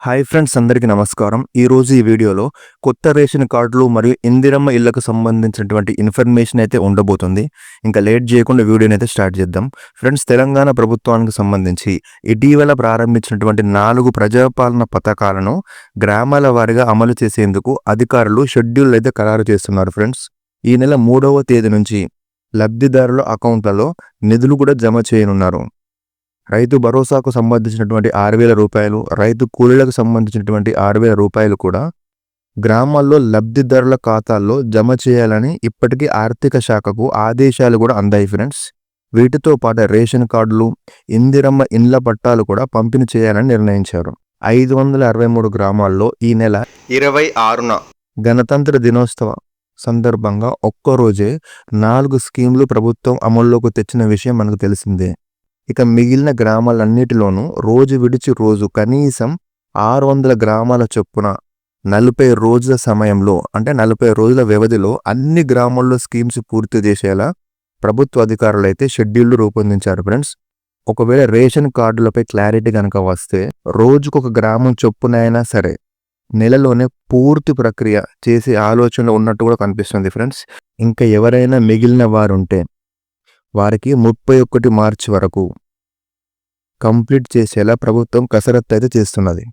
Hi friends, అందరికీ నమస్కారం. ఈరోజు ఈ వీడియోలో కొత్త రేషన్ కార్డులు మరియు ఇందిరమ్మ ఇళ్లకు సంబంధించినటువంటి ఇన్ఫర్మేషన్ అయితే ఉండబోతుంది. ఇంకా లేట్ చేయకుండా వీడియోని అయితే స్టార్ట్ చేద్దాం. ఫ్రెండ్స్, తెలంగాణ ప్రభుత్వానికి సంబంధించి ఇటీవల ప్రారంభించినటువంటి 4 ప్రజాపాలన పథకాలను గ్రామాల వారీగా అమలు చేసేందుకు అధికారులు షెడ్యూల్ అయితే ఖరారు చేస్తున్నారు. ఫ్రెండ్స్, ఈ నెల 3వ తేదీ నుంచి లబ్ధిదారుల అకౌంట్లలో నిధులు కూడా జమ చేయనున్నారు. రైతు భరోసాకు సంబంధించినటువంటి 6,000 రూపాయలు, రైతు కూలీలకు సంబంధించినటువంటి 6,000 రూపాయలు కూడా గ్రామాల్లో లబ్ధిదారుల ఖాతాల్లో జమ చేయాలని ఇప్పటికీ ఆర్థిక శాఖకు ఆదేశాలు కూడా అందాయి. ఫ్రెండ్స్, వీటితో పాటు రేషన్ కార్డులు, ఇందిరమ్మ ఇండ్ల పట్టాలు కూడా పంపిణీ చేయాలని నిర్ణయించారు. 563 గ్రామాల్లో ఈ నెల 26న గణతంత్ర దినోత్సవ సందర్భంగా ఒక్కరోజే 4 స్కీమ్లు ప్రభుత్వం అమల్లోకి తెచ్చిన విషయం మనకు తెలిసిందే. ఇక మిగిలిన గ్రామాలన్నిటిలోనూ రోజు విడిచి రోజు కనీసం 600 గ్రామాల చొప్పున 40 రోజుల సమయంలో, అంటే 40 రోజుల వ్యవధిలో అన్ని గ్రామాల్లో స్కీమ్స్ పూర్తి చేసేలా ప్రభుత్వ అధికారులు అయితే షెడ్యూళ్లు రూపొందించారు. ఫ్రెండ్స్, ఒకవేళ రేషన్ కార్డులపై క్లారిటీ కనుక వస్తే రోజుకొక గ్రామం చొప్పునైనా సరే నెలలోనే పూర్తి ప్రక్రియ చేసే ఆలోచన ఉన్నట్టు కూడా కనిపిస్తుంది. ఫ్రెండ్స్, ఇంకా ఎవరైనా మిగిలిన వారుంటే వారికి 31 మార్చి వరకు కంప్లీట్ చేసేలా ప్రభుత్వం కసరత్తు అయితే చేస్తున్నది.